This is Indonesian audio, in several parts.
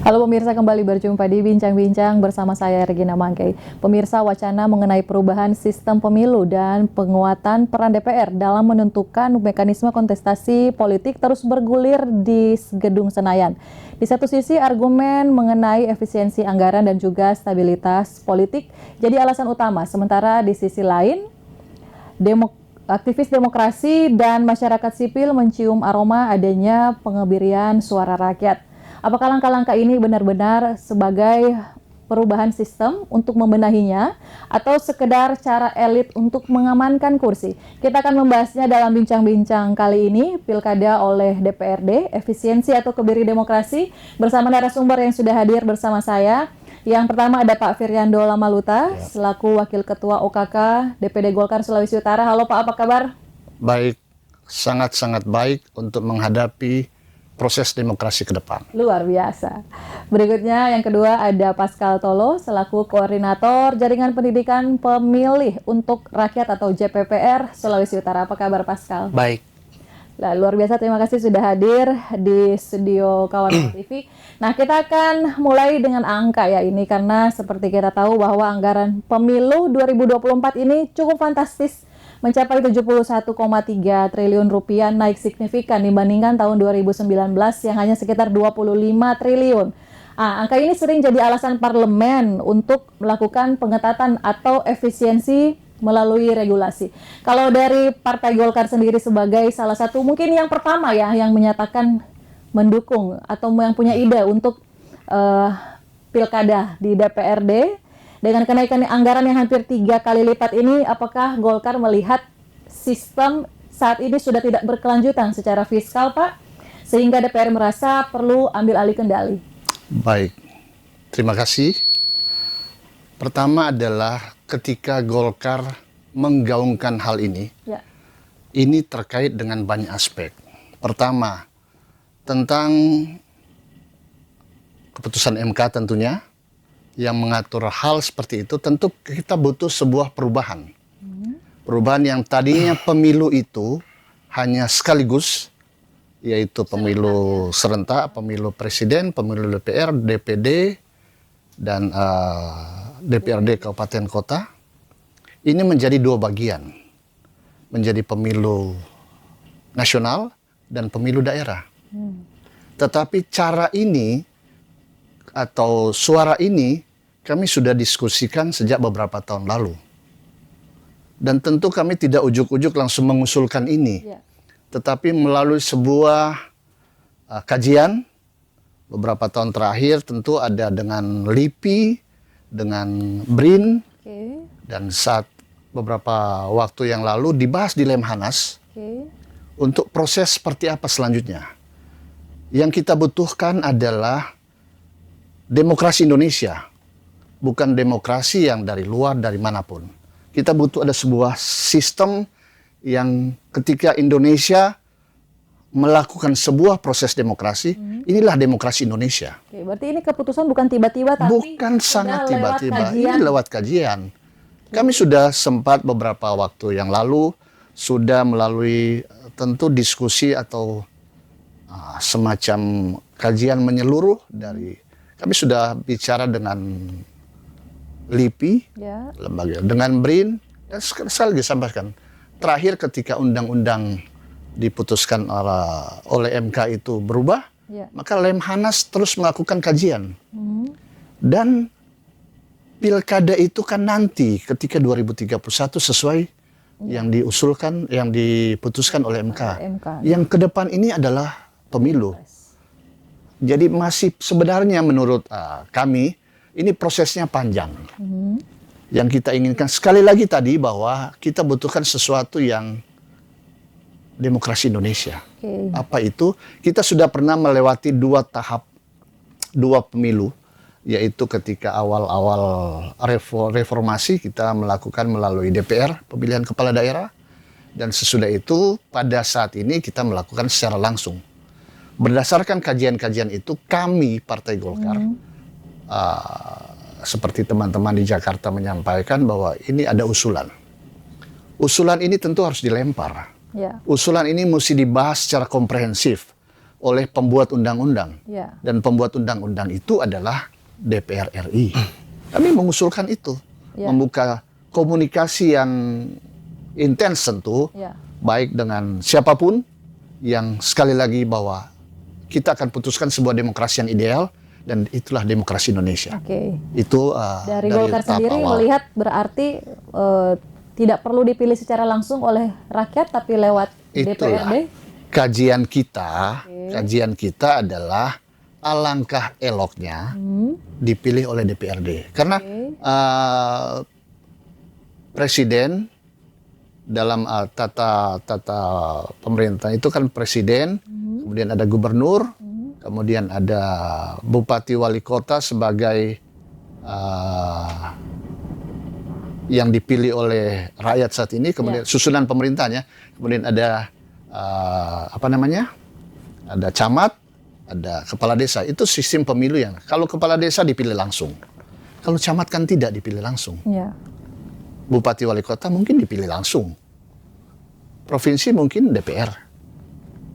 Halo pemirsa, kembali berjumpa di Bincang-Bincang bersama saya Regina Mangkei. Pemirsa, wacana mengenai perubahan sistem pemilu dan penguatan peran DPR dalam menentukan mekanisme kontestasi politik terus bergulir di Gedung Senayan. Di satu sisi, argumen mengenai efisiensi anggaran dan juga stabilitas politik jadi alasan utama. Sementara di sisi lain, aktivis demokrasi dan masyarakat sipil mencium aroma adanya pengebirian suara rakyat. Apakah langkah-langkah ini benar-benar sebagai perubahan sistem untuk membenahinya atau sekedar cara elit untuk mengamankan kursi? Kita akan membahasnya dalam bincang-bincang kali ini, Pilkada oleh DPRD, efisiensi atau kebiri demokrasi, bersama narasumber yang sudah hadir bersama saya. Yang pertama ada Pak Firyando Lamaluta, selaku Wakil Ketua OKK DPD Golkar Sulawesi Utara. Halo Pak, apa kabar? Baik, sangat-sangat baik untuk menghadapi proses demokrasi ke depan. Luar biasa. Berikutnya yang kedua ada Pascal Tolo selaku Koordinator Jaringan Pendidikan Pemilih untuk Rakyat atau JPPR Sulawesi Utara. Apa kabar Pascal? Baik. Nah, luar biasa, terima kasih sudah hadir di studio Kawan TV. Nah, kita akan mulai dengan angka ya ini, karena seperti kita tahu bahwa anggaran pemilu 2024 ini cukup fantastis, mencapai 71,3 triliun rupiah, naik signifikan dibandingkan tahun 2019 yang hanya sekitar 25 triliun. Angka ini sering jadi alasan parlemen untuk melakukan pengetatan atau efisiensi melalui regulasi. Kalau dari Partai Golkar sendiri sebagai salah satu mungkin yang pertama ya yang menyatakan mendukung atau yang punya ide untuk pilkada di DPRD, dengan kenaikan anggaran yang hampir 3 kali lipat ini, apakah Golkar melihat sistem saat ini sudah tidak berkelanjutan secara fiskal, Pak, sehingga DPR merasa perlu ambil alih kendali? Baik, terima kasih. Pertama adalah ketika Golkar menggaungkan hal ini, ini terkait dengan banyak aspek. Pertama, tentang keputusan MK tentunya, yang mengatur hal seperti itu, tentu kita butuh sebuah perubahan. Perubahan yang tadinya pemilu itu hanya sekaligus, yaitu pemilu serentak, pemilu presiden, pemilu DPR, DPD, dan DPRD Kabupaten Kota. Ini menjadi 2 bagian, menjadi pemilu nasional dan pemilu daerah. Tetapi cara ini atau suara ini kami sudah diskusikan sejak beberapa tahun lalu. Dan tentu kami tidak ujuk-ujuk langsung mengusulkan ini. Tetapi melalui sebuah kajian beberapa tahun terakhir, tentu ada dengan LIPI, dengan BRIN, dan saat beberapa waktu yang lalu dibahas di Lemhanas untuk proses seperti apa selanjutnya. Yang kita butuhkan adalah demokrasi Indonesia, bukan demokrasi yang dari luar, dari manapun. Kita butuh ada sebuah sistem yang ketika Indonesia melakukan sebuah proses demokrasi, inilah demokrasi Indonesia. Oke, berarti ini keputusan bukan tiba-tiba, tapi bukan sangat tiba-tiba, ini lewat kajian. Kami sudah sempat beberapa waktu yang lalu, sudah melalui tentu diskusi atau semacam kajian menyeluruh dari, kami sudah bicara dengan LIPI, lembaga, dengan BRIN, dan saya lagi sampaikan. Terakhir ketika undang-undang diputuskan oleh MK itu berubah, maka Lemhanas terus melakukan kajian. Dan pilkada itu kan nanti ketika 2031 sesuai yang diusulkan, yang diputuskan oleh MK. Yang ke depan ini adalah pemilu. Jadi masih sebenarnya menurut kami, ini prosesnya panjang. Yang kita inginkan sekali lagi tadi bahwa kita butuhkan sesuatu yang demokrasi Indonesia. Apa itu? Kita sudah pernah melewati 2 tahap, 2 pemilu, yaitu ketika awal-awal reformasi kita melakukan melalui DPR, pemilihan kepala daerah, dan sesudah itu pada saat ini kita melakukan secara langsung. Berdasarkan kajian-kajian itu, kami Partai Golkar, seperti teman-teman di Jakarta menyampaikan bahwa ini ada usulan. Usulan ini tentu harus dilempar. Usulan ini mesti dibahas secara komprehensif. oleh pembuat undang-undang. Ya. Dan pembuat undang-undang itu adalah DPR RI. Kami mengusulkan itu, Ya. membuka komunikasi yang intens tentu, Ya. baik dengan siapapun, yang sekali lagi bahwa kita akan putuskan sebuah demokrasi yang ideal, dan itulah demokrasi Indonesia. Oke. Itu Dari Golkar tahap sendiri awal. melihat berarti tidak perlu dipilih secara langsung oleh rakyat tapi lewat Itulah DPRD. kajian kita adalah alangkah eloknya dipilih oleh DPRD. Karena presiden dalam tata pemerintah itu kan presiden, kemudian ada gubernur, kemudian ada bupati wali kota sebagai yang dipilih oleh rakyat saat ini, kemudian susunan pemerintahnya, kemudian ada ada camat, ada kepala desa. Itu sistem pemilu yang kalau kepala desa dipilih langsung, kalau camat kan tidak dipilih langsung. Ya. Bupati wali kota mungkin dipilih langsung, provinsi mungkin DPR.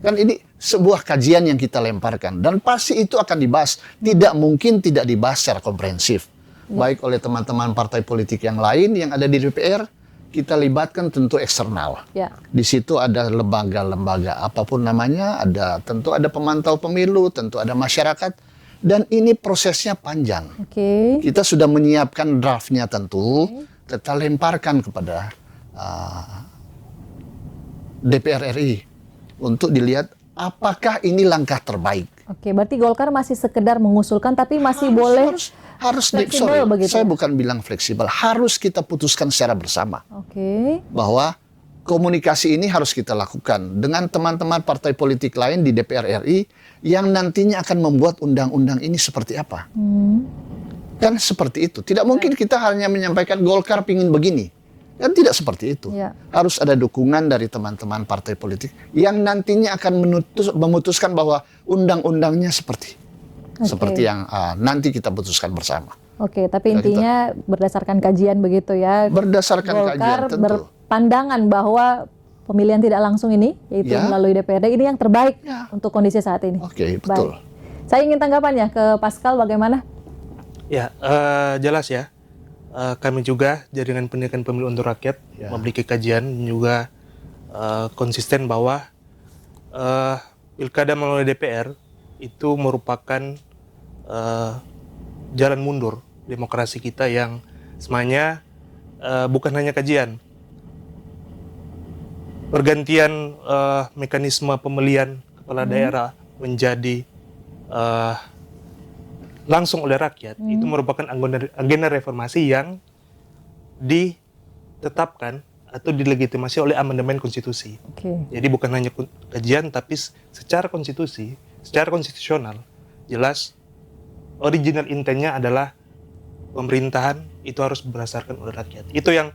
Kan ini sebuah kajian yang kita lemparkan dan pasti itu akan dibahas. Tidak mungkin tidak dibahas secara komprehensif. Baik oleh teman-teman partai politik yang lain yang ada di DPR, kita libatkan tentu eksternal. Ya. Di situ ada lembaga-lembaga apapun namanya, tentu ada pemantau pemilu, tentu ada masyarakat, dan ini prosesnya panjang. Oke. Kita sudah menyiapkan draftnya tentu, kita lemparkan kepada DPR RI untuk dilihat apakah ini langkah terbaik. Oke, berarti Golkar masih sekedar mengusulkan tapi masih boleh fleksibel begitu. Saya bukan bilang fleksibel, harus kita putuskan secara bersama. Oke. Bahwa komunikasi ini harus kita lakukan dengan teman-teman partai politik lain di DPR RI yang nantinya akan membuat undang-undang ini seperti apa. Kan seperti itu. Tidak mungkin kita hanya menyampaikan Golkar pingin begini. Kan tidak seperti itu. Ya. Harus ada dukungan dari teman-teman partai politik yang nantinya akan memutuskan bahwa undang-undangnya seperti yang nanti kita putuskan bersama. Oke, tapi intinya berdasarkan kajian begitu ya. Berdasarkan kajian Golkar tentu. berpandangan bahwa pemilihan tidak langsung ini, yaitu melalui DPRD, ini yang terbaik untuk kondisi saat ini. Oke, betul. Baik. Saya ingin tanggapannya ke Pascal bagaimana? Ya, jelas ya. Kami juga Jaringan Pendidikan Pemilu untuk Rakyat memiliki kajian juga konsisten bahwa pilkada melalui DPR itu merupakan jalan mundur demokrasi kita yang semuanya bukan hanya kajian. Pergantian mekanisme pemilihan kepala daerah menjadi langsung oleh rakyat itu merupakan agenda reformasi yang ditetapkan atau dilegitimasi oleh amandemen konstitusi. Jadi bukan hanya kajian tapi secara konstitusi, secara konstitusional jelas original intentnya adalah pemerintahan itu harus berdasarkan oleh rakyat. Itu yang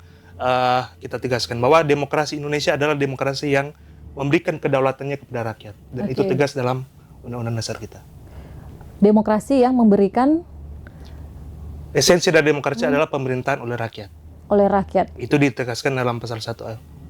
kita tegaskan bahwa demokrasi Indonesia adalah demokrasi yang memberikan kedaulatannya kepada rakyat dan itu tegas dalam Undang-Undang Dasar kita. Demokrasi yang memberikan esensi dari demokrasi adalah pemerintahan oleh rakyat. Oleh rakyat. Itu ditegaskan dalam pasal 1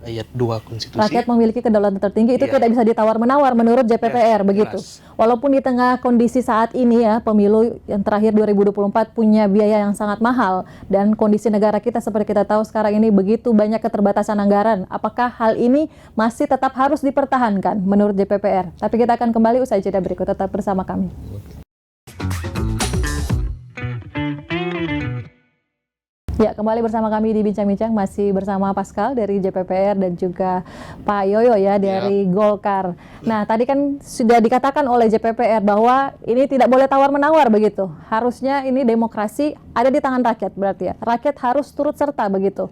ayat 2 konstitusi. Rakyat memiliki kedaulatan tertinggi itu tidak bisa ditawar-menawar menurut JPPR begitu. Jelas. Walaupun di tengah kondisi saat ini ya, pemilu yang terakhir 2024 punya biaya yang sangat mahal dan kondisi negara kita seperti kita tahu sekarang ini begitu banyak keterbatasan anggaran. Apakah hal ini masih tetap harus dipertahankan menurut JPPR? Tapi kita akan kembali usai jeda berikut, tetap bersama kami. Ya, kembali bersama kami di Bincang-Bincang, masih bersama Pascal dari JPPR dan juga Pak Yoyo ya dari Golkar. Nah, tadi kan sudah dikatakan oleh JPPR bahwa ini tidak boleh tawar-menawar begitu. Harusnya ini demokrasi ada di tangan rakyat berarti ya. Rakyat harus turut serta begitu.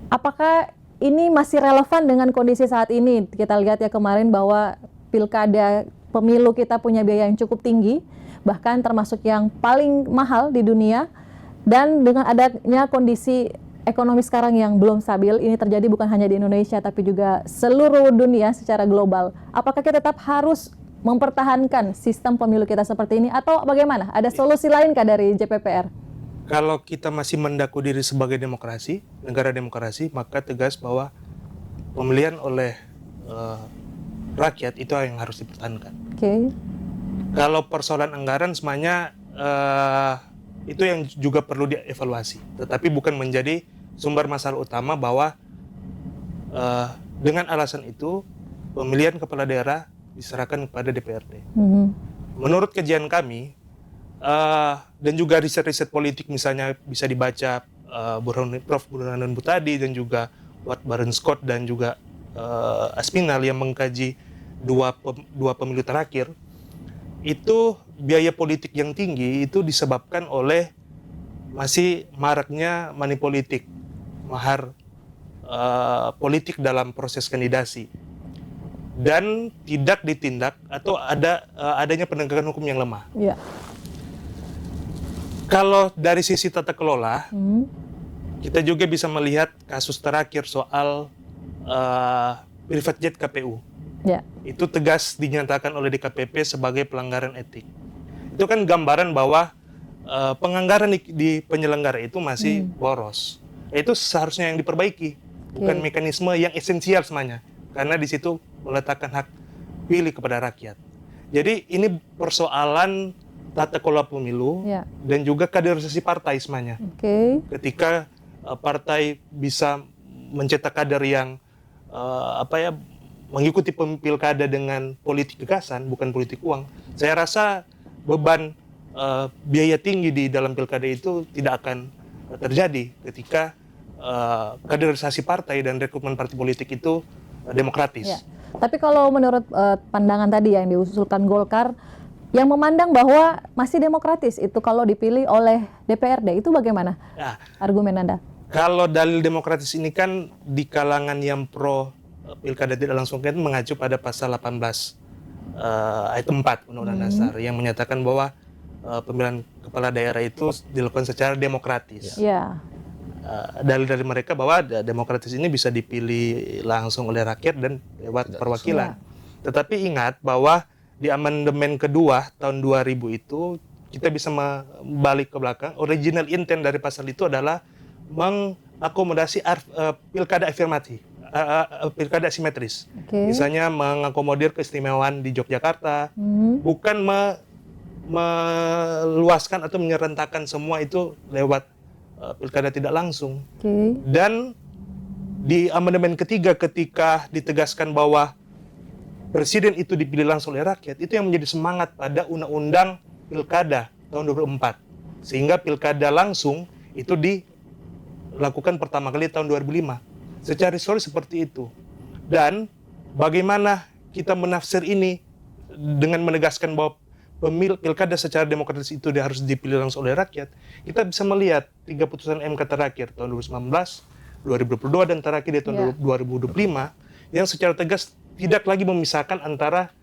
Apakah ini masih relevan dengan kondisi saat ini? Kita lihat ya kemarin bahwa pilkada pemilu kita punya biaya yang cukup tinggi, bahkan termasuk yang paling mahal di dunia. Dan dengan adanya kondisi ekonomi sekarang yang belum stabil, ini terjadi bukan hanya di Indonesia, tapi juga seluruh dunia secara global. Apakah kita tetap harus mempertahankan sistem pemilu kita seperti ini, atau bagaimana? Ada solusi lainkah dari JPPR? Kalau kita masih mendaku diri sebagai demokrasi, negara demokrasi, maka tegas bahwa pemilihan oleh rakyat itu yang harus dipertahankan. Oke. Kalau persoalan anggaran semuanya itu yang juga perlu dievaluasi, tetapi bukan menjadi sumber masalah utama bahwa dengan alasan itu pemilihan kepala daerah diserahkan kepada DPRD. Menurut kajian kami dan juga riset-riset politik, misalnya bisa dibaca Prof. Burhanuddin Buttadi dan juga Watt Baron Scott dan juga Aspinall yang mengkaji dua pemilu terakhir, itu biaya politik yang tinggi itu disebabkan oleh masih maraknya money politik, mahar politik dalam proses kandidasi, dan tidak ditindak atau adanya penegakan hukum yang lemah. Ya. Kalau dari sisi tata kelola, kita juga bisa melihat kasus terakhir soal private jet KPU. Ya. Itu tegas dinyatakan oleh DKPP sebagai pelanggaran etik. Itu kan gambaran bahwa penganggaran di penyelenggara itu masih boros. Itu seharusnya yang diperbaiki, bukan mekanisme yang esensial semuanya, karena di situ meletakkan hak pilih kepada rakyat. Jadi ini persoalan tata kelola pemilu dan juga kaderisasi partai semuanya. Ketika partai bisa mencetak kader yang mengikuti pilkada dengan politik gagasan, bukan politik uang, saya rasa beban biaya tinggi di dalam pilkada itu tidak akan terjadi ketika kaderisasi partai dan rekrutmen partai politik itu demokratis. Ya. Tapi kalau menurut pandangan tadi yang diusulkan Golkar, yang memandang bahwa masih demokratis itu kalau dipilih oleh DPRD, itu bagaimana argumen Anda? Kalau dalil demokratis ini kan di kalangan yang pro pilkada tidak langsung kan mengacu pada pasal 18 ayat 4 Undang-Undang Dasar yang menyatakan bahwa pemilihan kepala daerah itu dilakukan secara demokratis. Dalil dari mereka bahwa demokratis ini bisa dipilih langsung oleh rakyat dan lewat perwakilan. Tetapi ingat bahwa di amandemen kedua tahun 2000 itu kita bisa balik ke belakang. Original intent dari pasal itu adalah mengakomodasi pilkada afirmatif. Pilkada asimetris, misalnya mengakomodir keistimewaan di Yogyakarta, bukan meluaskan atau menyerentakkan semua itu lewat pilkada tidak langsung. Dan di amandemen ketiga ketika ditegaskan bahwa presiden itu dipilih langsung oleh rakyat, itu yang menjadi semangat pada undang-undang pilkada tahun 2004, sehingga pilkada langsung itu dilakukan pertama kali tahun 2005. Secara historis seperti itu. Dan bagaimana kita menafsir ini dengan menegaskan bahwa pilkada secara demokratis itu harus dipilih langsung oleh rakyat, kita bisa melihat 3 putusan MK terakhir tahun 2019, 2022 dan terakhir di tahun 2025 yang secara tegas tidak lagi memisahkan antara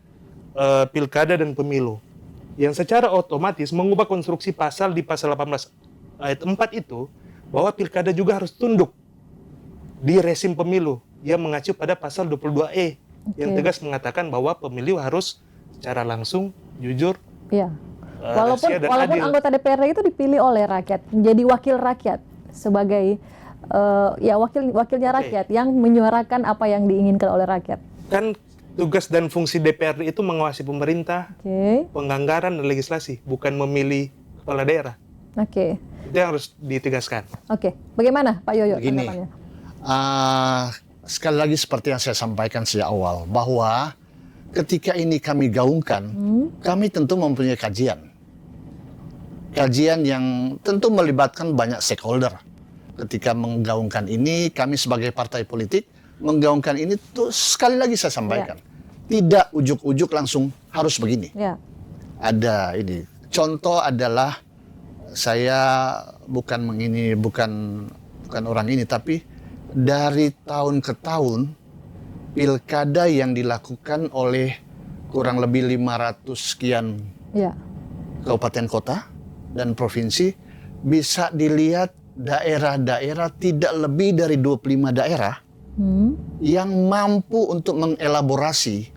pilkada dan pemilu. Yang secara otomatis mengubah konstruksi pasal di pasal 18 ayat 4 itu bahwa pilkada juga harus tunduk di rezim pemilu yang mengacu pada pasal 22E yang tegas mengatakan bahwa pemilu harus secara langsung, jujur, walaupun anggota DPRD itu dipilih oleh rakyat, menjadi wakil rakyat sebagai wakilnya rakyat yang menyuarakan apa yang diinginkan oleh rakyat. Kan tugas dan fungsi DPRD itu mengawasi pemerintah, penganggaran dan legislasi, bukan memilih kepala daerah. Itu yang harus ditegaskan. Bagaimana Pak Yoyo? Begini. Sekali lagi seperti yang saya sampaikan sejak awal, bahwa ketika ini kami gaungkan, kami tentu mempunyai kajian yang tentu melibatkan banyak stakeholder. Ketika menggaungkan ini, kami sebagai partai politik menggaungkan ini tuh sekali lagi saya sampaikan, tidak ujuk-ujuk langsung harus begini. Ada ini contoh adalah saya bukan orang ini, tapi dari tahun ke tahun pilkada yang dilakukan oleh kurang lebih 500 sekian kabupaten kota dan provinsi, bisa dilihat daerah-daerah tidak lebih dari 25 daerah yang mampu untuk mengelaborasi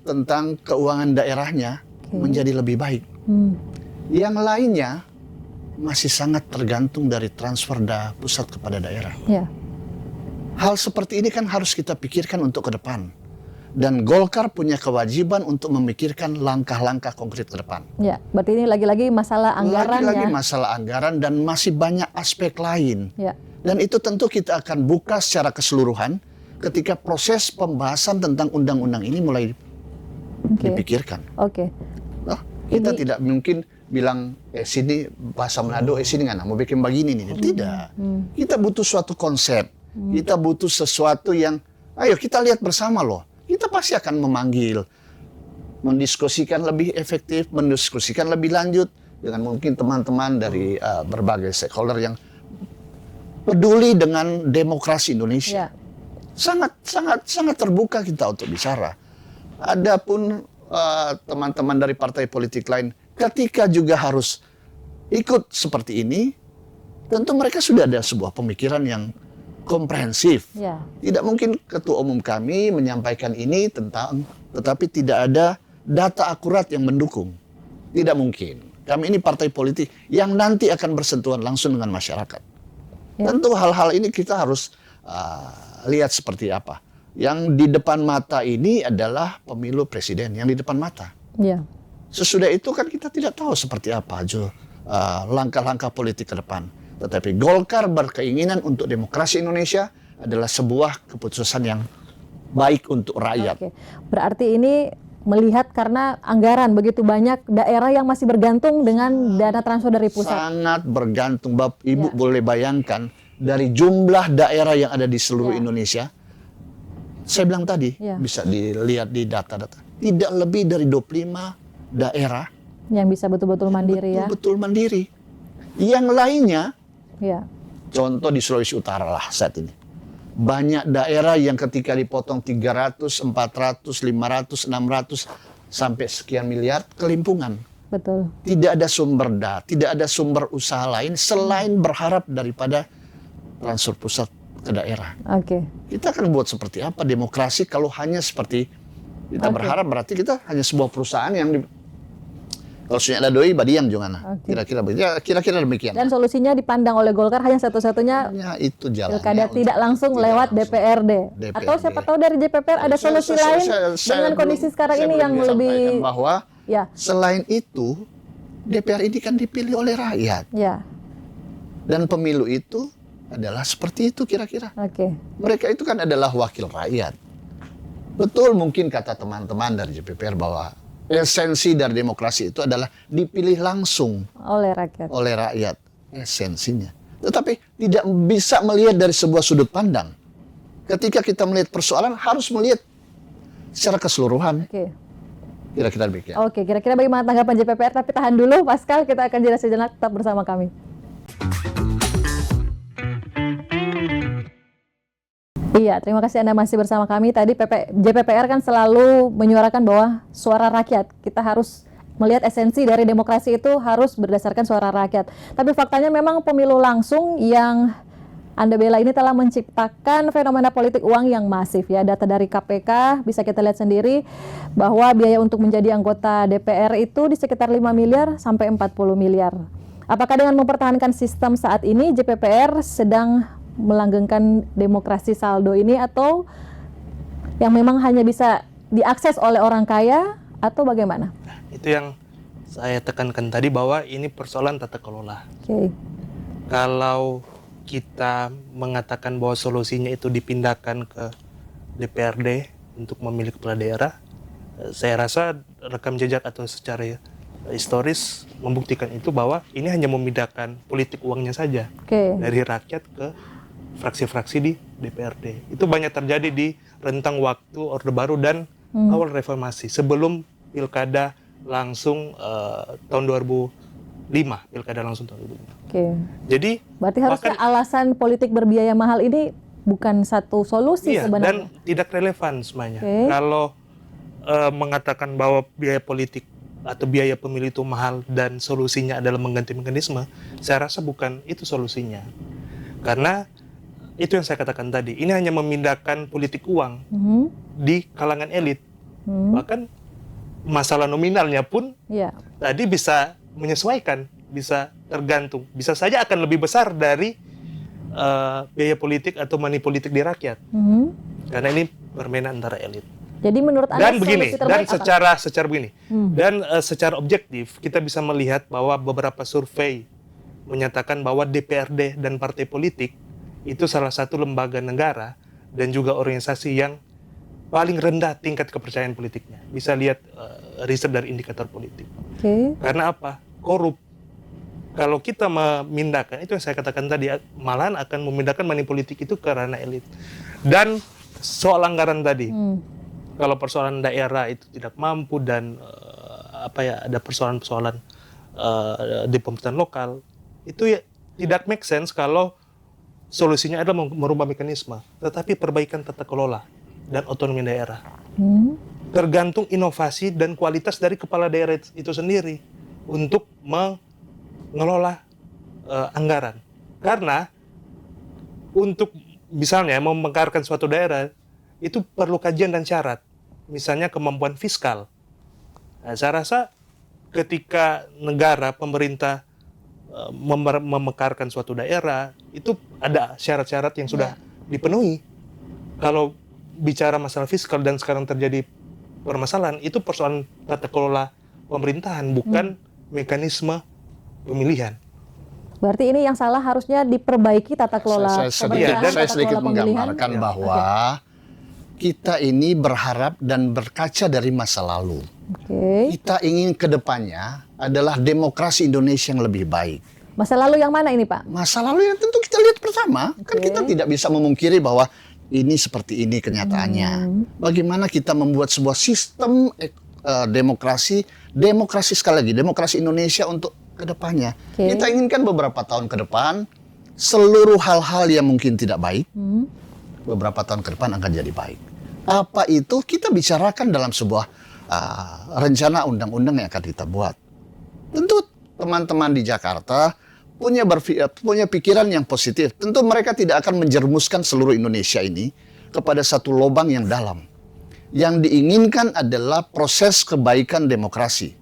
tentang keuangan daerahnya menjadi lebih baik. Yang lainnya masih sangat tergantung dari transfer pusat kepada daerah. Hal seperti ini kan harus kita pikirkan untuk ke depan. Dan Golkar punya kewajiban untuk memikirkan langkah-langkah konkret ke depan. Ya, berarti ini lagi-lagi masalah anggaran Lagi-lagi ya. masalah anggaran dan masih banyak aspek lain. Ya. Dan itu tentu kita akan buka secara keseluruhan ketika proses pembahasan tentang undang-undang ini mulai dipikirkan. Oke. Nah, kita tidak mungkin bilang sini bahasa Manado, sini nggak mau bikin begini nih. Tidak. Kita butuh suatu konsep. Kita butuh sesuatu yang, ayo kita lihat bersama loh. Kita pasti akan memanggil, mendiskusikan lebih efektif, mendiskusikan lebih lanjut dengan mungkin teman-teman dari berbagai stakeholder yang peduli dengan demokrasi Indonesia. Sangat terbuka kita untuk bicara. Adapun teman-teman dari partai politik lain, ketika juga harus ikut seperti ini, tentu mereka sudah ada sebuah pemikiran yang komprehensif. Tidak mungkin ketua umum kami menyampaikan ini tetapi tidak ada data akurat yang mendukung. Tidak mungkin. Kami ini partai politik yang nanti akan bersentuhan langsung dengan masyarakat. Tentu hal-hal ini kita harus lihat seperti apa. Yang di depan mata ini adalah pemilu presiden yang di depan mata. Sesudah itu kan kita tidak tahu seperti apa langkah-langkah politik ke depan. Tetapi Golkar berkeinginan untuk demokrasi Indonesia adalah sebuah keputusan yang baik untuk rakyat. Berarti ini melihat karena anggaran begitu banyak daerah yang masih bergantung dengan dana transfer dari pusat. Sangat bergantung. Bapak Ibu boleh bayangkan dari jumlah daerah yang ada di seluruh Indonesia. Saya bilang tadi bisa dilihat di data-data. Tidak lebih dari 25 daerah yang bisa betul-betul mandiri betul mandiri. Yang lainnya contoh di Sulawesi Utara lah saat ini. Banyak daerah yang ketika dipotong 300, 400, 500, 600 sampai sekian miliar kelimpungan. Betul. Tidak ada sumber daya, tidak ada sumber usaha lain selain berharap daripada transfer pusat ke daerah. Kita akan buat seperti apa demokrasi kalau hanya seperti kita berharap, berarti kita hanya sebuah perusahaan yang kalau sudah ada doi badiam jungana. Kira-kira demikian. Dan solusinya dipandang oleh Golkar hanya satu-satunya itu jalannya. Pilkada tidak langsung lewat DPRD. Atau siapa tahu dari JPPR ada solusi lain dengan kondisi sekarang ini yang lebih bahwa selain itu DPR ini kan dipilih oleh rakyat. Dan pemilu itu adalah seperti itu kira-kira. Mereka itu kan adalah wakil rakyat. Betul mungkin kata teman-teman dari JPPR bahwa esensi dari demokrasi itu adalah dipilih langsung oleh rakyat. Esensinya. Tetapi tidak bisa melihat dari sebuah sudut pandang. Ketika kita melihat persoalan harus melihat secara keseluruhan. Kira-kira demikian. Kira-kira bagaimana tanggapan JPPR? Tapi tahan dulu Pascal, kita akan jeda sejenak, tetap bersama kami. Iya, terima kasih Anda masih bersama kami. Tadi JPPR kan selalu menyuarakan bahwa suara rakyat. Kita harus melihat esensi dari demokrasi itu harus berdasarkan suara rakyat. Tapi faktanya memang pemilu langsung yang Anda bela ini telah menciptakan fenomena politik uang yang masif ya. Data dari KPK bisa kita lihat sendiri bahwa biaya untuk menjadi anggota DPR itu di sekitar 5 miliar sampai 40 miliar. Apakah dengan mempertahankan sistem saat ini JPPR sedang melanggengkan demokrasi saldo ini atau yang memang hanya bisa diakses oleh orang kaya atau bagaimana? Itu yang saya tekankan tadi bahwa ini persoalan tata kelola. Kalau kita mengatakan bahwa solusinya itu dipindahkan ke DPRD untuk memilih kepala daerah, saya rasa rekam jejak atau secara historis membuktikan itu bahwa ini hanya memindahkan politik uangnya saja dari rakyat ke fraksi-fraksi di DPRD. Itu banyak terjadi di rentang waktu Orde Baru dan awal reformasi sebelum pilkada langsung tahun 2005, pilkada langsung tahun 2005. Jadi berarti harusnya alasan politik berbiaya mahal ini bukan satu solusi sebenarnya. Dan tidak relevan semuanya. Kalau mengatakan bahwa biaya politik atau biaya pemilu itu mahal dan solusinya adalah mengganti mekanisme, saya rasa bukan itu solusinya. Karena itu yang saya katakan tadi, ini hanya memindahkan politik uang di kalangan elit. Bahkan masalah nominalnya pun tadi bisa menyesuaikan, bisa tergantung. Bisa saja akan lebih besar dari biaya politik atau money politik di rakyat. Karena ini permainan antara elit. Jadi menurut Anda Dan begini, solusi dan terbaik apa? secara begini, dan secara objektif kita bisa melihat bahwa beberapa survei menyatakan bahwa DPRD dan partai politik itu salah satu lembaga negara dan juga organisasi yang paling rendah tingkat kepercayaan politiknya. Bisa lihat riset dari indikator politik. Karena apa? Korup. Kalau kita memindahkan, itu yang saya katakan tadi, malahan akan memindahkan money politik itu ke ranah elit. Dan soal anggaran tadi, kalau persoalan daerah itu tidak mampu dan ada persoalan-persoalan di pemerintahan lokal, itu ya tidak make sense kalau solusinya adalah merubah mekanisme, tetapi perbaikan tata kelola dan otonomi daerah. Tergantung inovasi dan kualitas dari kepala daerah itu sendiri untuk mengelola anggaran. Karena untuk misalnya memengkarkan suatu daerah itu perlu kajian dan syarat, misalnya kemampuan fiskal. Nah, saya rasa ketika negara, pemerintah memekarkan suatu daerah, itu ada syarat-syarat yang sudah dipenuhi. Kalau bicara masalah fiskal dan sekarang terjadi permasalahan, itu persoalan tata kelola pemerintahan, bukan mekanisme pemilihan. Berarti ini yang salah harusnya diperbaiki tata kelola pemerintahan, Saya tata sedikit kelola pemilihan. menggambarkan bahwa kita ini berharap dan berkaca dari masa lalu. Kita ingin ke depannya adalah demokrasi Indonesia yang lebih baik. Masa lalu yang mana ini, Pak? Masa lalu yang tentu kita lihat bersama. Kan kita tidak bisa memungkiri bahwa ini seperti ini kenyataannya. Bagaimana kita membuat sebuah sistem demokrasi sekali lagi, demokrasi Indonesia untuk ke depannya. Kita inginkan beberapa tahun ke depan, seluruh hal-hal yang mungkin tidak baik, beberapa tahun ke depan akan jadi baik. Apa itu? Kita bicarakan dalam sebuah rencana undang-undang yang akan kita buat. Tentu teman-teman di Jakarta punya pikiran yang positif. Tentu mereka tidak akan menjermuskan seluruh Indonesia ini kepada satu lubang yang dalam. Yang diinginkan adalah proses kebaikan demokrasi.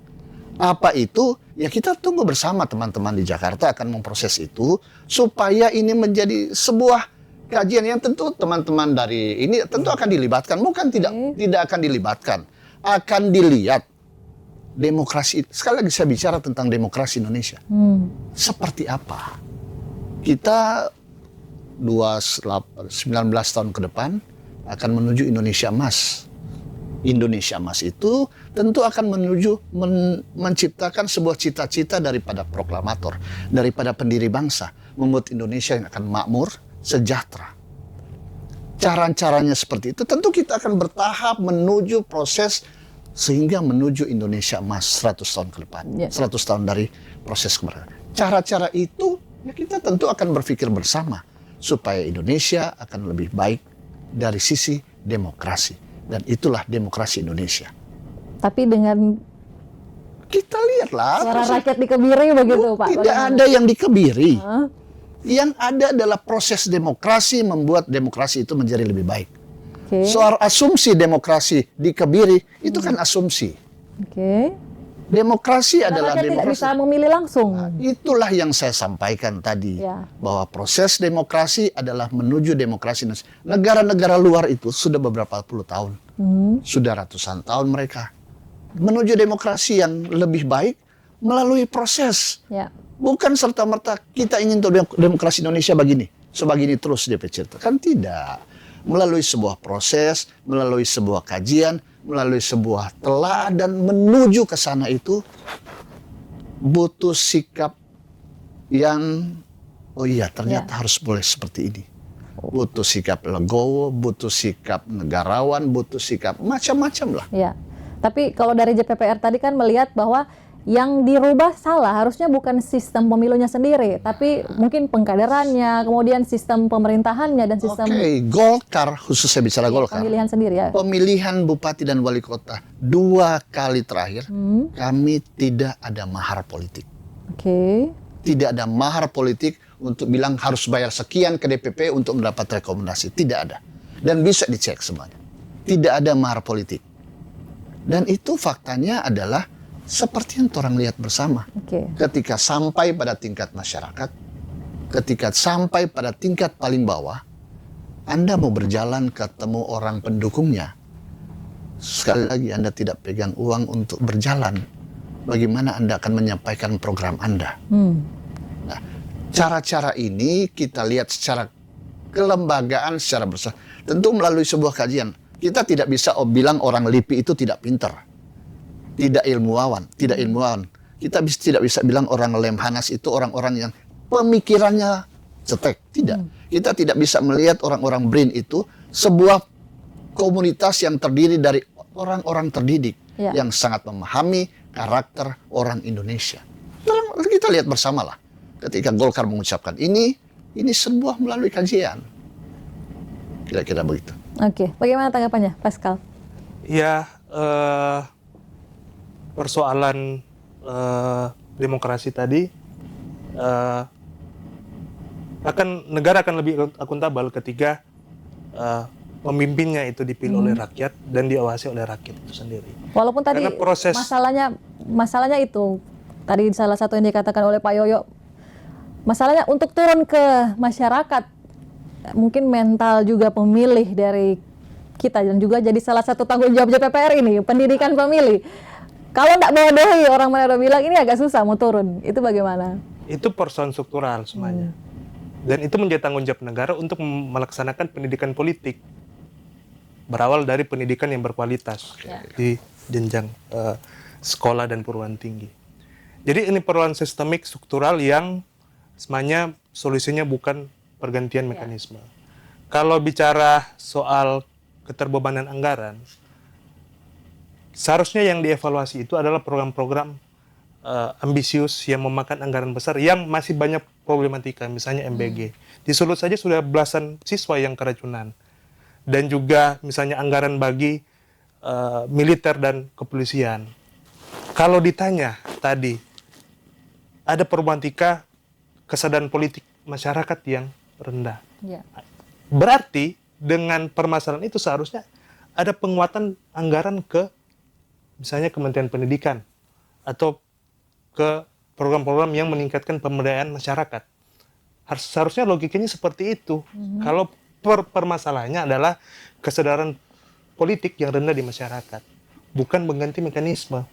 Apa itu? Ya kita tunggu bersama teman-teman di Jakarta akan memproses itu supaya ini menjadi sebuah kajian yang tentu teman-teman dari ini tentu akan dilibatkan, bukan tidak akan dilibatkan, akan dilihat demokrasi. Sekali lagi saya bicara tentang demokrasi Indonesia. Seperti apa? Kita 19 tahun ke depan akan menuju Indonesia Emas. Indonesia Emas itu tentu akan menciptakan sebuah cita-cita daripada proklamator, daripada pendiri bangsa, membuat Indonesia yang akan makmur, sejahtera. Cara-caranya seperti itu, tentu kita akan bertahap menuju proses sehingga menuju Indonesia Emas 100 tahun ke depan, 100 tahun dari proses kemerdekaan. Cara-cara itu ya kita tentu akan berpikir bersama supaya Indonesia akan lebih baik dari sisi demokrasi, dan itulah demokrasi Indonesia. Tapi dengan kita lihatlah suara rakyat dikebiri begitu, Pak. Tidak ada yang dikebiri. Yang ada adalah proses demokrasi membuat demokrasi itu menjadi lebih baik. Soal asumsi demokrasi dikebiri itu kan asumsi. Demokrasi adalah rakyat demokrasi. Tidak bisa memilih langsung. Nah, itulah yang saya sampaikan tadi, bahwa proses demokrasi adalah menuju demokrasi. Negara-negara luar itu sudah beberapa puluh tahun, sudah ratusan tahun mereka menuju demokrasi yang lebih baik melalui proses. Bukan serta-merta kita ingin demokrasi Indonesia begini, sebegini terus DPC. Kan tidak. Melalui sebuah proses, melalui sebuah kajian, melalui sebuah teladan menuju ke sana itu butuh sikap yang ternyata harus boleh seperti ini. Butuh sikap legowo, butuh sikap negarawan, butuh sikap macam-macam lah. Tapi kalau dari JPPR tadi kan melihat bahwa yang dirubah salah, harusnya bukan sistem pemilunya sendiri, tapi mungkin pengkaderannya, kemudian sistem pemerintahannya dan sistem Golkar, khususnya bicara Golkar, pemilihan sendiri pemilihan bupati dan wali kota 2 kali terakhir kami tidak ada mahar politik. Tidak ada mahar politik untuk bilang harus bayar sekian ke DPP untuk mendapat rekomendasi, tidak ada. Dan bisa dicek semuanya. Tidak ada mahar politik. Dan itu faktanya adalah seperti yang orang lihat bersama. Ketika sampai pada tingkat masyarakat, ketika sampai pada tingkat paling bawah, Anda mau berjalan ketemu orang pendukungnya. Sekali lagi Anda tidak pegang uang untuk berjalan. Bagaimana Anda akan menyampaikan program Anda? Nah, cara-cara ini kita lihat secara kelembagaan, secara bersama. Tentu melalui sebuah kajian. Kita tidak bisa bilang orang LIPI itu tidak pintar, tidak ilmuwan. Kita tidak bisa bilang orang Lemhanas itu orang-orang yang pemikirannya cetek. Tidak. Kita tidak bisa melihat orang-orang BRIN itu sebuah komunitas yang terdiri dari orang-orang terdidik yang sangat memahami karakter orang Indonesia. Kita lihat bersamalah ketika Golkar mengucapkan ini sebuah melalui kajian. Kira-kira begitu. Oke, bagaimana tanggapannya, Pascal? Ya, persoalan demokrasi tadi, negara akan lebih akuntabel ketika pemimpinnya itu dipilih oleh rakyat dan diawasi oleh rakyat itu sendiri. Walaupun tadi masalahnya itu tadi salah satu yang dikatakan oleh Pak Yoyo, masalahnya untuk turun ke masyarakat, mungkin mental juga pemilih dari kita dan juga jadi salah satu tanggung jawab JPPR ini, pendidikan pemilih. Kalau tidak bodohi, orang Manado bilang ini agak susah mau turun, itu bagaimana? Itu persoalan struktural semuanya. Dan itu menjadi tanggung jawab negara untuk melaksanakan pendidikan politik. Berawal dari pendidikan yang berkualitas di jenjang sekolah dan perguruan tinggi. Jadi ini persoalan sistemik struktural yang semuanya solusinya bukan pergantian mekanisme. Kalau bicara soal keterbebanan anggaran, seharusnya yang dievaluasi itu adalah program-program ambisius yang memakan anggaran besar yang masih banyak problematika, misalnya MBG. Di Sulut saja sudah belasan siswa yang keracunan. Dan juga misalnya anggaran bagi militer dan kepolisian. Kalau ditanya tadi, ada problematika kesadaran politik masyarakat yang rendah. Berarti dengan permasalahan itu seharusnya ada penguatan anggaran ke misalnya Kementerian Pendidikan atau ke program-program yang meningkatkan pemberdayaan masyarakat. Seharusnya logikanya seperti itu. Kalau permasalahannya adalah kesadaran politik yang rendah di masyarakat, bukan mengganti mekanisme.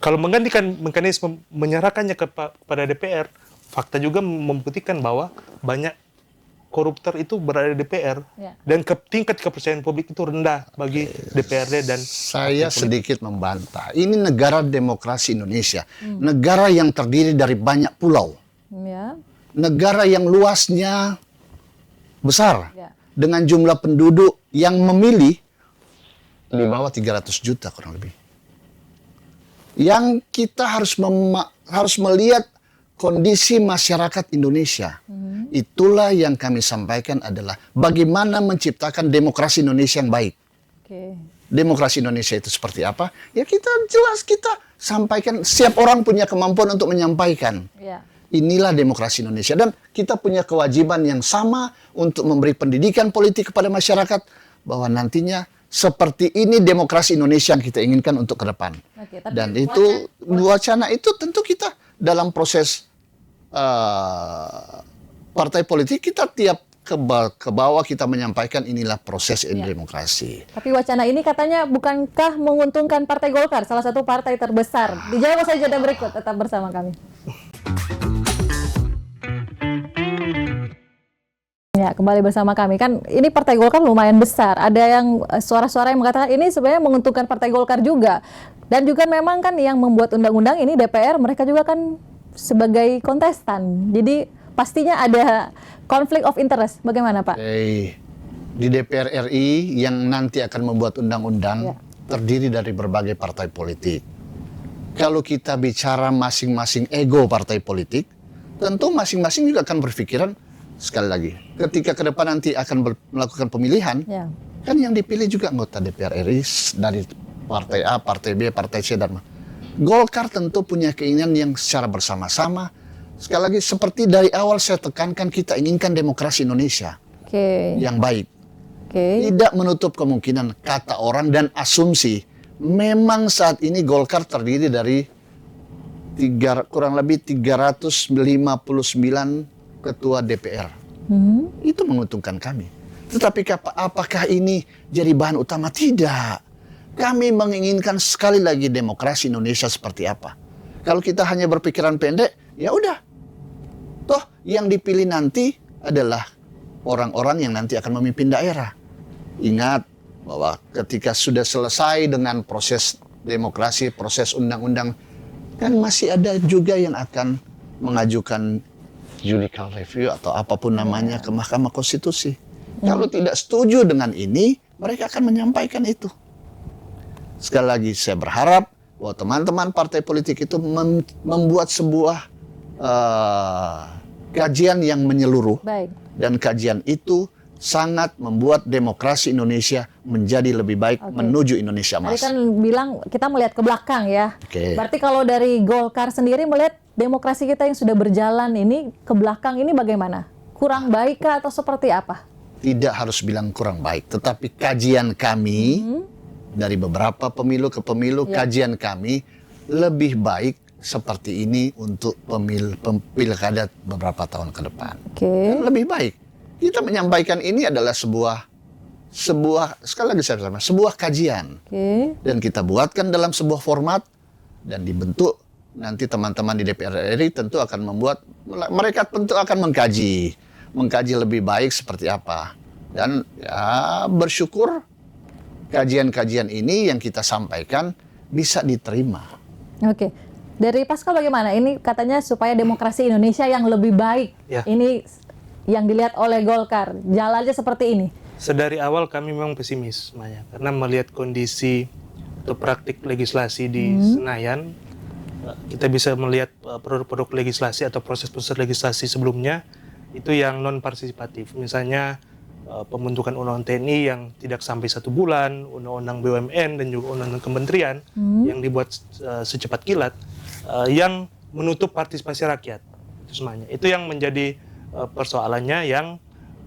Kalau menggantikan mekanisme, menyerahkannya kepada DPR, fakta juga membuktikan bahwa banyak koruptor itu berada di DPR dan tingkat kepercayaan publik itu rendah bagi DPRD dan saya sedikit membantah. Ini negara demokrasi Indonesia, negara yang terdiri dari banyak pulau, negara yang luasnya besar, dengan jumlah penduduk yang memilih di bawah 300 juta kurang lebih. Yang kita harus melihat kondisi masyarakat Indonesia. Itulah yang kami sampaikan adalah bagaimana menciptakan demokrasi Indonesia yang baik. Demokrasi Indonesia itu seperti apa? Ya kita sampaikan. Setiap orang punya kemampuan untuk menyampaikan. Inilah demokrasi Indonesia. Dan kita punya kewajiban yang sama untuk memberi pendidikan politik kepada masyarakat. Bahwa nantinya seperti ini demokrasi Indonesia yang kita inginkan untuk ke depan. Dan itu wacana itu tentu kita dalam proses partai politik kita tiap ke bawah kita menyampaikan inilah proses demokrasi. Tapi wacana ini katanya bukankah menguntungkan Partai Golkar, salah satu partai terbesar? Dijawab usai jeda berikut, tetap bersama kami. Ya, kembali bersama kami. Kan ini Partai Golkar lumayan besar. Ada yang suara-suara yang mengatakan ini sebenarnya menguntungkan Partai Golkar juga. Dan juga memang kan yang membuat undang-undang ini DPR, mereka juga kan sebagai kontestan. Jadi pastinya ada konflik of interest. Bagaimana, Pak? Di DPR RI yang nanti akan membuat undang-undang terdiri dari berbagai partai politik. Kalau kita bicara masing-masing ego partai politik, tentu masing-masing juga akan berpikiran, sekali lagi, ketika ke depan nanti akan melakukan pemilihan, kan yang dipilih juga anggota DPR RI dari partai A, partai B, partai C, dan Golkar tentu punya keinginan yang secara bersama-sama. Sekali lagi, seperti dari awal saya tekankan, kita inginkan demokrasi Indonesia yang baik. Tidak menutup kemungkinan kata orang dan asumsi. Memang saat ini Golkar terdiri dari kurang lebih 359 ketua DPR. Itu menguntungkan kami. Tetapi apakah ini jadi bahan utama? Tidak. Kami menginginkan sekali lagi demokrasi Indonesia seperti apa. Kalau kita hanya berpikiran pendek, ya udah. Toh yang dipilih nanti adalah orang-orang yang nanti akan memimpin daerah. Ingat bahwa ketika sudah selesai dengan proses demokrasi, proses undang-undang, kan masih ada juga yang akan mengajukan judicial review atau apapun namanya ke Mahkamah Konstitusi. Kalau tidak setuju dengan ini, mereka akan menyampaikan itu. Sekali lagi saya berharap bahwa teman-teman partai politik itu membuat sebuah kajian yang menyeluruh. Baik. Dan kajian itu sangat membuat demokrasi Indonesia menjadi lebih baik menuju Indonesia Emas. Tadi kan bilang kita melihat ke belakang ya. Berarti kalau dari Golkar sendiri melihat demokrasi kita yang sudah berjalan ini ke belakang ini bagaimana? Kurang baik kah atau seperti apa? Tidak harus bilang kurang baik, tetapi kajian kami dari beberapa pemilu ke pemilu, kajian kami lebih baik seperti ini untuk pilkada beberapa tahun ke depan. Lebih baik. Kita menyampaikan ini adalah sebuah sekali lagi saya bersama, sebuah kajian. Dan kita buatkan dalam sebuah format dan dibentuk. Nanti teman-teman di DPR RI tentu akan mereka tentu akan mengkaji lebih baik seperti apa. Dan ya bersyukur kajian-kajian ini yang kita sampaikan bisa diterima. Dari Pascal bagaimana? Ini katanya supaya demokrasi Indonesia yang lebih baik. Ini yang dilihat oleh Golkar. Jalannya seperti ini. Sedari awal kami memang pesimis, Maya, karena melihat kondisi atau praktik legislasi di Senayan, kita bisa melihat produk-produk legislasi atau proses-proses legislasi sebelumnya itu yang non partisipatif. Misalnya pembentukan undang-undang TNI yang tidak sampai 1 bulan, undang-undang BUMN dan juga undang-undang kementerian yang dibuat secepat kilat, yang menutup partisipasi rakyat. Itu semuanya. Itu yang menjadi persoalannya, yang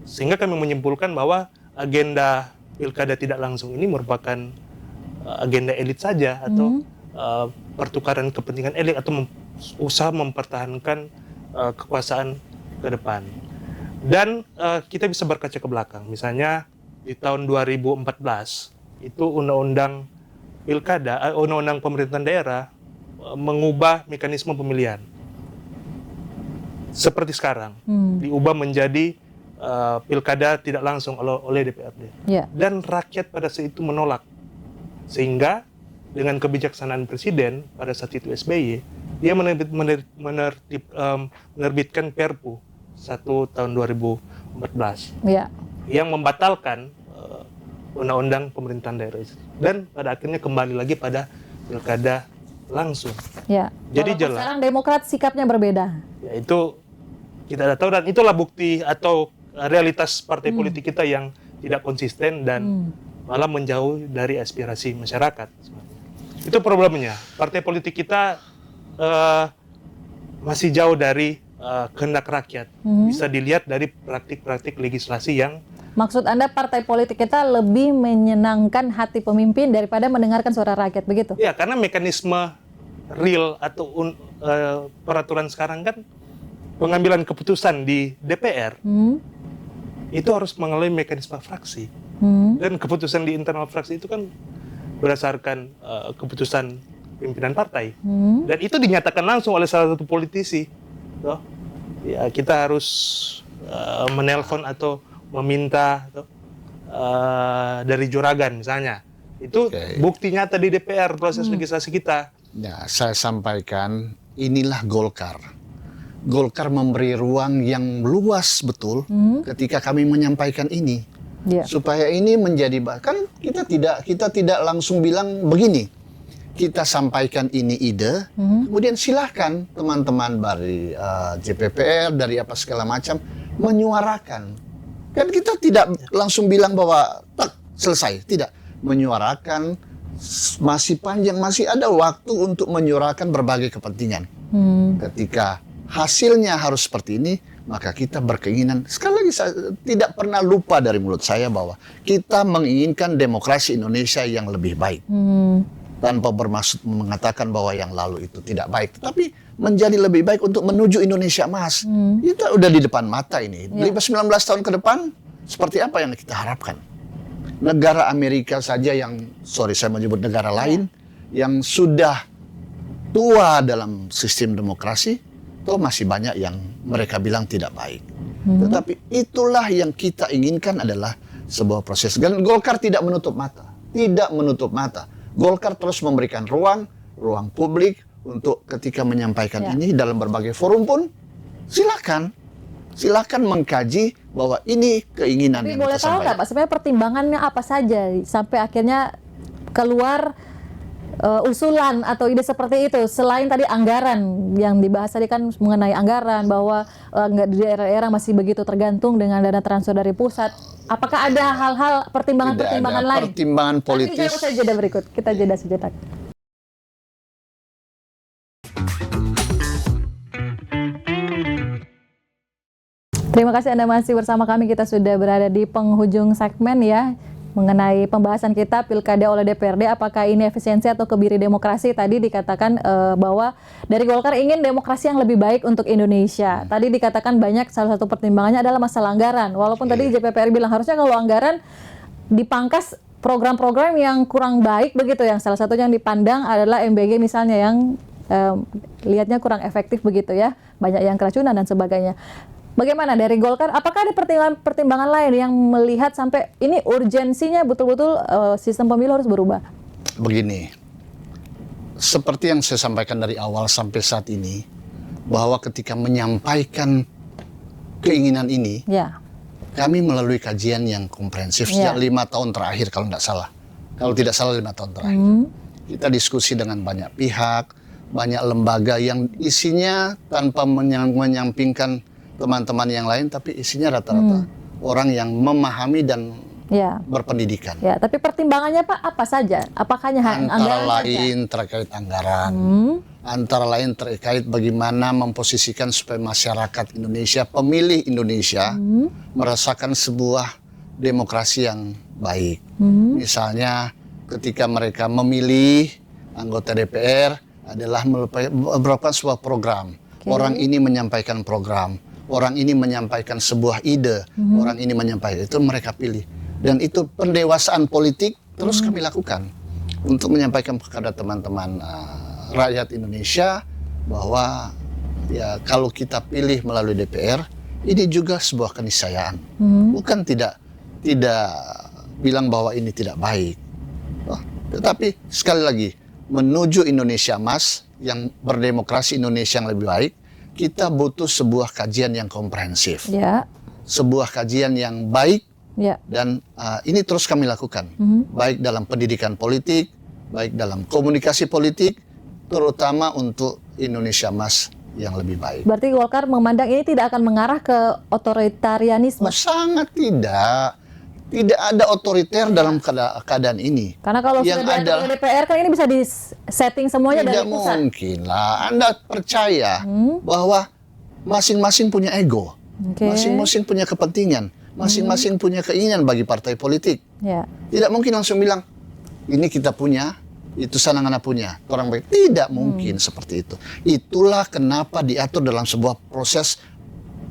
sehingga kami menyimpulkan bahwa agenda pilkada tidak langsung ini merupakan agenda elit saja atau pertukaran kepentingan elit atau usaha mempertahankan kekuasaan ke depan. Dan kita bisa berkaca ke belakang. Misalnya di tahun 2014 itu undang-undang pilkada, undang-undang pemerintahan daerah mengubah mekanisme pemilihan. Seperti sekarang diubah menjadi pilkada tidak langsung oleh DPRD. Dan rakyat pada saat itu menolak. Sehingga dengan kebijaksanaan presiden pada saat itu SBY, dia menerbitkan Perpu 1 tahun 2014 yang membatalkan undang-undang pemerintahan daerah itu. Dan pada akhirnya kembali lagi pada pilkada langsung. Jadi jelas. Sekarang Demokrat sikapnya berbeda. Ya, itu kita tidak tahu, dan itulah bukti atau realitas partai politik kita yang tidak konsisten dan malah menjauh dari aspirasi masyarakat. Itu problemnya. Partai politik kita masih jauh dari kehendak rakyat. Bisa dilihat dari praktik-praktik legislasi yang... Maksud Anda partai politik kita lebih menyenangkan hati pemimpin daripada mendengarkan suara rakyat, begitu? Ya, karena mekanisme real atau peraturan sekarang kan pengambilan keputusan di DPR itu harus melalui mekanisme fraksi. Dan keputusan di internal fraksi itu kan berdasarkan keputusan pimpinan partai. Dan itu dinyatakan langsung oleh salah satu politisi. Ya, kita harus menelpon atau meminta dari Juragan misalnya. Itu bukti nyata di DPR proses legislasi kita. Ya, saya sampaikan inilah Golkar. Golkar memberi ruang yang luas betul ketika kami menyampaikan ini. Supaya ini menjadi, bahkan kita tidak langsung bilang begini. Kita sampaikan ini ide, kemudian silahkan teman-teman dari JPPR, dari apa segala macam menyuarakan. Kan kita tidak langsung bilang bahwa tak selesai, tidak. Menyuarakan masih panjang, masih ada waktu untuk menyuarakan berbagai kepentingan. Ketika hasilnya harus seperti ini, maka kita berkeinginan, sekali lagi saya tidak pernah lupa dari mulut saya bahwa kita menginginkan demokrasi Indonesia yang lebih baik. tanpa bermaksud mengatakan bahwa yang lalu itu tidak baik, tetapi menjadi lebih baik untuk menuju Indonesia emas. Itu udah di depan mata ini. 19 tahun ke depan, seperti apa yang kita harapkan? Negara Amerika saja yang, saya menyebut negara lain, yang sudah tua dalam sistem demokrasi, toh masih banyak yang mereka bilang tidak baik. Tetapi itulah yang kita inginkan adalah sebuah proses. Dan Golkar tidak menutup mata. Tidak menutup mata. Golkar terus memberikan ruang publik untuk ketika menyampaikan ini dalam berbagai forum pun, silakan mengkaji bahwa ini keinginan Tapi yang boleh kita tahu nggak sampaikan. Pak, sebenarnya pertimbangannya apa saja sampai akhirnya keluar usulan atau ide seperti itu, selain tadi anggaran yang dibahas tadi kan mengenai anggaran bahwa nggak di daerah-daerah masih begitu tergantung dengan dana transfer dari pusat. Apakah ada hal-hal pertimbangan-pertimbangan Tidak ada lain? pertimbangan Nanti politis. dijawab saja jeda berikut. Kita jeda sejenak. Terima kasih Anda masih bersama kami. Kita sudah berada di penghujung segmen ya, mengenai pembahasan kita Pilkada oleh DPRD. Apakah ini efisiensi atau kebiri demokrasi? Tadi dikatakan bahwa dari Golkar ingin demokrasi yang lebih baik untuk Indonesia. Tadi dikatakan banyak, salah satu pertimbangannya adalah masalah anggaran. Walaupun tadi JPPR bilang harusnya kalau anggaran dipangkas program-program yang kurang baik begitu, yang salah satunya yang dipandang adalah MBG misalnya yang lihatnya kurang efektif begitu ya, banyak yang keracunan dan sebagainya. Bagaimana dari Golkar? Apakah ada pertimbangan lain yang melihat sampai ini urgensinya betul-betul sistem pemilu harus berubah? Begini, seperti yang saya sampaikan dari awal sampai saat ini, bahwa ketika menyampaikan keinginan ini, kami melalui kajian yang komprehensif sejak 5 tahun terakhir kalau tidak salah. Kalau tidak salah 5 tahun terakhir. Kita diskusi dengan banyak pihak, banyak lembaga yang isinya tanpa menyampingkan teman-teman yang lain, tapi isinya rata-rata orang yang memahami dan berpendidikan. Ya, tapi pertimbangannya Pak apa saja? Apakah hanya anggaran Antara lain terkait anggaran, antara lain terkait bagaimana memposisikan supaya masyarakat Indonesia, pemilih Indonesia merasakan sebuah demokrasi yang baik. Misalnya ketika mereka memilih anggota DPR adalah melakukan sebuah program. Orang ini menyampaikan program. Orang ini menyampaikan sebuah ide, orang ini menyampaikan, itu mereka pilih. Dan itu pendewasaan politik terus kami lakukan untuk menyampaikan kepada teman-teman rakyat Indonesia bahwa ya kalau kita pilih melalui DPR, ini juga sebuah keniscayaan. Bukan tidak bilang bahwa ini tidak baik. Tetapi sekali lagi, menuju Indonesia emas yang berdemokrasi, Indonesia yang lebih baik, kita butuh sebuah kajian yang komprehensif, sebuah kajian yang baik, dan ini terus kami lakukan, baik dalam pendidikan politik, baik dalam komunikasi politik, terutama untuk Indonesia emas yang lebih baik. Berarti Golkar memandang ini tidak akan mengarah ke otoritarianisme? Sangat tidak. Tidak ada otoriter dalam keadaan ini. Karena kalau yang sudah diatur oleh DPR kan ini bisa di-setting semuanya dari pusat. Tidak mungkin lah. Anda percaya bahwa masing-masing punya ego, masing-masing punya kepentingan, masing-masing punya keinginan bagi partai politik. Tidak mungkin langsung bilang, ini kita punya, itu Sanangana punya, orang baik. Tidak mungkin seperti itu. Itulah kenapa diatur dalam sebuah proses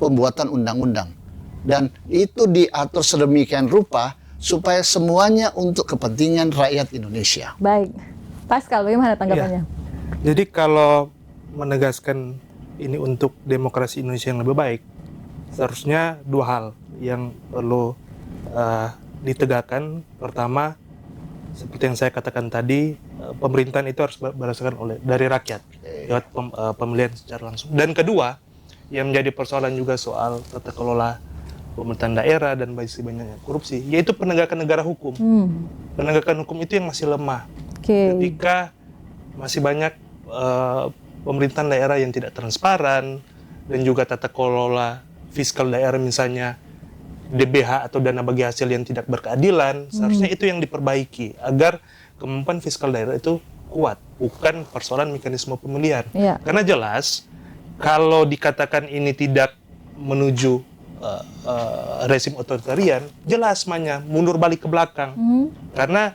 pembuatan undang-undang. Dan itu diatur sedemikian rupa supaya semuanya untuk kepentingan rakyat Indonesia. Baik. Pascal, bagaimana tanggapannya? Jadi kalau menegaskan ini untuk demokrasi Indonesia yang lebih baik, seharusnya dua hal yang perlu ditegakkan. Pertama, seperti yang saya katakan tadi, pemerintahan itu harus berdasarkan dari rakyat lewat pemilihan secara langsung. Dan kedua, yang menjadi persoalan juga soal tata kelola pemerintahan daerah dan masih banyaknya korupsi, yaitu penegakan negara hukum. Penegakan hukum itu yang masih lemah. Ketika masih banyak pemerintahan daerah yang tidak transparan, dan juga tata kelola fiskal daerah misalnya DBH atau dana bagi hasil yang tidak berkeadilan, seharusnya itu yang diperbaiki agar kemampuan fiskal daerah itu kuat, bukan persoalan mekanisme pemilihan. Karena jelas kalau dikatakan ini tidak menuju rezim otoritarian, jelas mundur balik ke belakang. Karena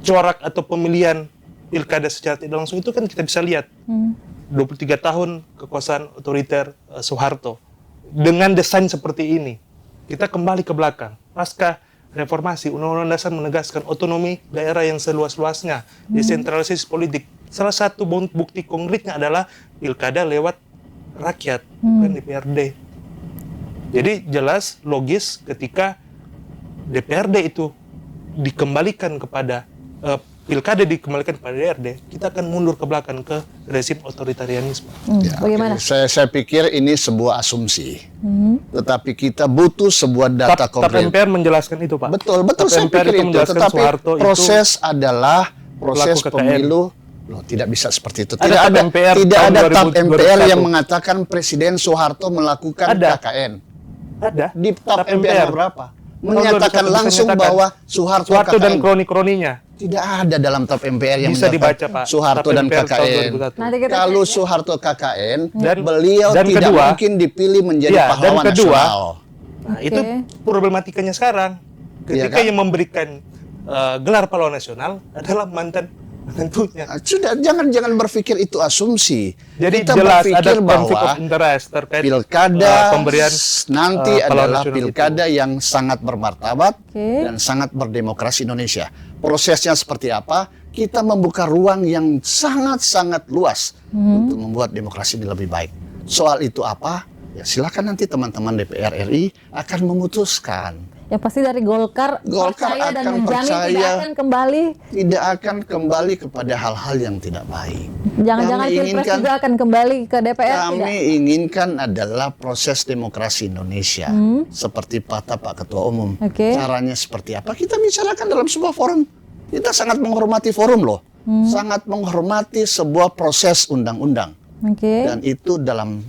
corak atau pemilihan pilkada secara tidak langsung itu kan kita bisa lihat 23 tahun kekuasaan otoriter Soeharto dengan desain seperti ini. Kita kembali ke belakang pasca reformasi, Undang-Undang Dasar menegaskan otonomi daerah yang seluas-luasnya, desentralisasi politik. Salah satu bukti konkretnya adalah pilkada lewat rakyat, bukan DPRD. Jadi jelas logis ketika DPRD itu dikembalikan kepada pilkada dikembalikan kepada DPRD, kita akan mundur ke belakang ke rezim otoritarianisme. Bagaimana? Saya pikir ini sebuah asumsi. Tetapi kita butuh sebuah data TAP konkret. MPR menjelaskan itu, Pak. Betul, TAP saya MPR pikir itu. menjelaskan Tetapi Soeharto proses adalah proses pelaku KKN. pemilu. Loh, tidak bisa seperti itu. Ada Tidak TAP ada, MPR tidak tahun ada TAP 2021. MPR yang mengatakan Presiden Soeharto melakukan Ada. KKN. Ada Di TAP TAP MPR MPR. berapa? Tahun Menyatakan 2021 langsung menyatakan bahwa Soeharto Soeharto dan KKN. kroni-kroninya. Tidak ada dalam TAP MPR yang Bisa menyatakan dibaca, Pak. Soeharto TAP dan MPR tahun KKN. 2021. Nanti kita Kalau cek, ya. Soeharto KKN, Dan- beliau dan tidak kedua- mungkin dipilih menjadi Ya, dan pahlawan kedua, nasional. Nah, Oke. itu problematikanya sekarang. Iya Ketika kan? yang memberikan gelar pahlawan nasional adalah mantan menantunya. Sudah, jangan berpikir itu asumsi. Jadi kita jelas ada berpikir konflik bahwa of interest terkait pilkada pemberian nanti pahlawan adalah nasional pilkada yang sangat bermartabat Oke. dan sangat berdemokrasi Indonesia. Prosesnya seperti apa? Kita membuka ruang yang sangat-sangat luas untuk membuat demokrasi ini lebih baik. Soal itu apa? Ya silakan nanti teman-teman DPR RI akan memutuskan. Yang pasti dari Golkar percaya dan akan menjamin tidak percaya akan kembali. tidak akan kembali kepada hal-hal yang tidak baik. Jangan-jangan Kami Pilpres inginkan- juga akan kembali ke DPR Kami tidak? inginkan adalah proses demokrasi Indonesia seperti kata Pak Ketua Umum. Oke. Caranya seperti apa? Kita bicarakan dalam sebuah forum. Kita sangat menghormati forum loh, sangat menghormati sebuah proses undang-undang. Oke. Dan itu dalam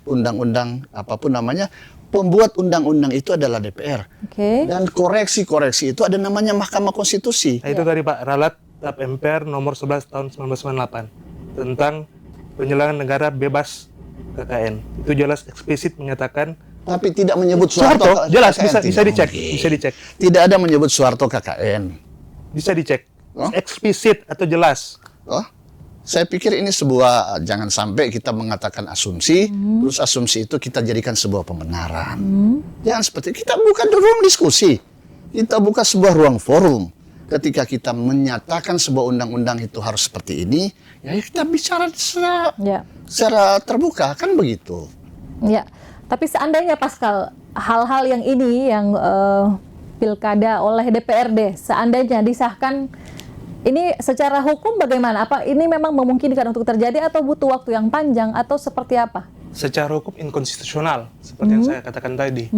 undang-undang apapun namanya, pembuat undang-undang itu adalah DPR. Oke. Dan koreksi-koreksi itu ada namanya Mahkamah Konstitusi. Nah, itu tadi Pak Ralat TAP MPR nomor 11 tahun 1998 tentang penyelenggaraan negara bebas KKN. Itu jelas eksplisit menyatakan Tapi tidak menyebut Soeharto jelas KKN. bisa Tidak dicek, mungkin. bisa dicek. Tidak ada menyebut Soeharto KKN. Bisa dicek. Oh? Eksplisit atau jelas. Oh, saya pikir ini sebuah, jangan sampai kita mengatakan asumsi, terus asumsi itu kita jadikan sebuah pembenaran. Jangan seperti kita buka ruang diskusi, kita buka sebuah ruang forum. Ketika kita menyatakan sebuah undang-undang itu harus seperti ini, ya kita bicara Ya. secara terbuka, kan begitu. Ya, tapi seandainya Pascal, hal-hal yang ini yang pilkada oleh DPRD, seandainya disahkan, ini secara hukum bagaimana? Apa ini memang memungkinkan untuk terjadi atau butuh waktu yang panjang atau seperti apa? Secara hukum inkonstitusional seperti yang saya katakan tadi.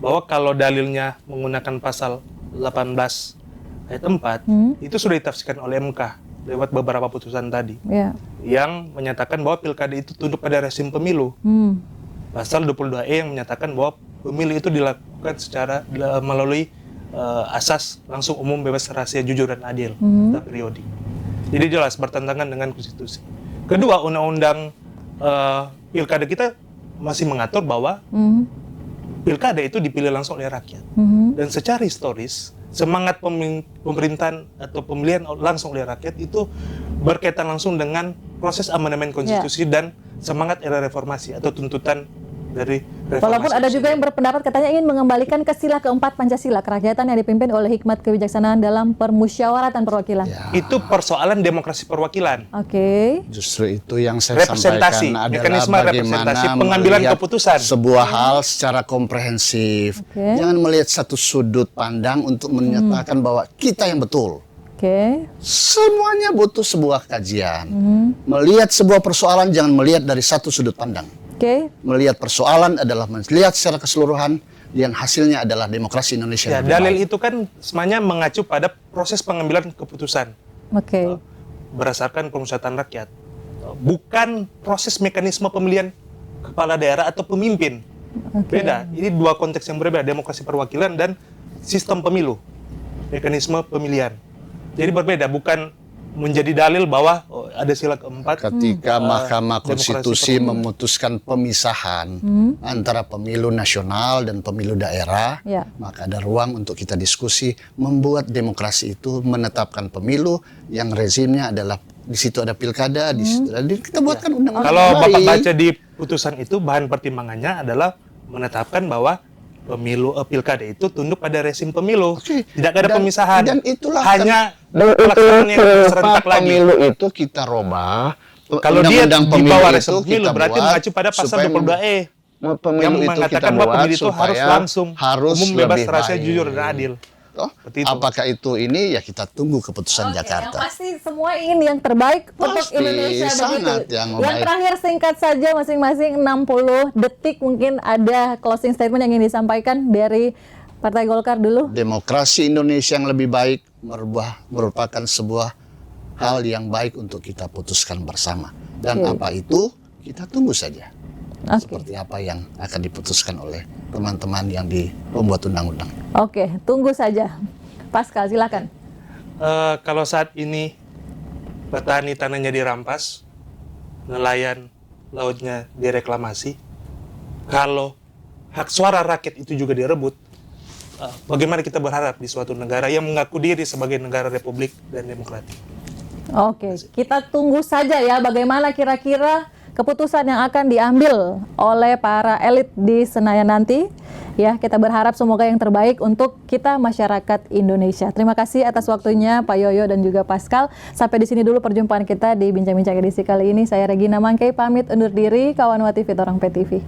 Bahwa kalau dalilnya menggunakan pasal 18 ayat 4 itu sudah ditafsirkan oleh MK lewat beberapa putusan tadi Ya. yang menyatakan bahwa pilkada itu tunduk pada rezim pemilu. Pasal 22E yang menyatakan bahwa pemilu itu dilakukan secara melalui asas langsung umum bebas rahasia jujur dan adil tak periodik. Jadi jelas bertentangan dengan konstitusi. Kedua, undang-undang pilkada kita masih mengatur bahwa pilkada itu dipilih langsung oleh rakyat. Dan secara historis semangat pemerintahan atau pemilihan langsung oleh rakyat itu berkaitan langsung dengan proses amandemen konstitusi dan semangat era reformasi atau tuntutan dari reformasi. Walaupun ada juga yang berpendapat katanya ingin mengembalikan ke sila keempat Pancasila, kerakyatan yang dipimpin oleh hikmat kebijaksanaan dalam permusyawaratan perwakilan. Ya, Itu persoalan demokrasi perwakilan. Oke. justru itu yang saya Representasi, sampaikan adalah mekanisme bagaimana representasi, pengambilan melihat keputusan. sebuah hal secara komprehensif. Oke. Jangan melihat satu sudut pandang untuk menyatakan bahwa kita yang betul. Oke. Semuanya butuh sebuah kajian. Melihat sebuah persoalan jangan melihat dari satu sudut pandang. Oke. Melihat persoalan adalah melihat secara keseluruhan yang hasilnya adalah demokrasi Indonesia. Ya, yang lebih dalil baik. itu kan semuanya mengacu pada proses pengambilan keputusan Oke. berdasarkan pemusatan rakyat. Bukan proses mekanisme pemilihan kepala daerah atau pemimpin. Oke. Beda. Ini dua konteks yang berbeda, demokrasi perwakilan dan sistem pemilu. Mekanisme pemilihan. Jadi berbeda, bukan menjadi dalil bahwa ada sila keempat. Ketika Mahkamah demokrasi Konstitusi pemilu. memutuskan pemisahan antara pemilu nasional dan pemilu daerah, Ya. maka ada ruang untuk kita diskusi membuat demokrasi itu menetapkan pemilu yang rezimnya adalah di situ ada pilkada, di situ ada, kita buatkan undang-undang Kalau yang Bapak baik. baca di putusan itu, bahan pertimbangannya adalah menetapkan bahwa pilkada itu tunduk pada rezim pemilu. Oke. Tidak ada Dan- pemisahan. dan itulah hanya Dan pelaksanaan yang serentak lagi. pemilu itu kita robah. Kalau dia Undang-undang di pemilu bawah itu rezim pemilu kita berarti buat mengacu pada pasal supaya 22E pemilu yang itu kita mengatakan bahwa buat pemilu itu harus supaya langsung, harus umum, bebas, lebih rahasia, baik. jujur, dan adil. Toh, Seperti itu. apakah itu ini ya kita tunggu keputusan Oke, yang Jakarta. pasti semua ingin yang terbaik untuk Pasti, Indonesia sangat begitu. yang Yang baik. terakhir singkat saja masing-masing 60 detik mungkin ada closing statement yang ingin disampaikan dari Partai Golkar dulu. Demokrasi Indonesia yang lebih baik merupakan sebuah hal yang baik untuk kita putuskan bersama. Dan Oke. apa itu kita tunggu saja. Oke. Seperti apa yang akan diputuskan oleh teman-teman yang di pembuat undang-undang. Oke, tunggu saja. Pascal, silakan. Kalau saat ini petani tanahnya dirampas, nelayan lautnya direklamasi, kalau hak suara rakyat itu juga direbut, bagaimana kita berharap di suatu negara yang mengaku diri sebagai negara republik dan demokratik? Oke, kita tunggu saja ya bagaimana kira-kira keputusan yang akan diambil oleh para elit di Senayan nanti. Ya, kita berharap semoga yang terbaik untuk kita masyarakat Indonesia. Terima kasih atas waktunya Pak Yoyo dan juga Pascal. Sampai di sini dulu perjumpaan kita di Bincang-Bincang edisi kali ini. Saya Regina Mangkei pamit undur diri, kawan Wati Fitorang PTV.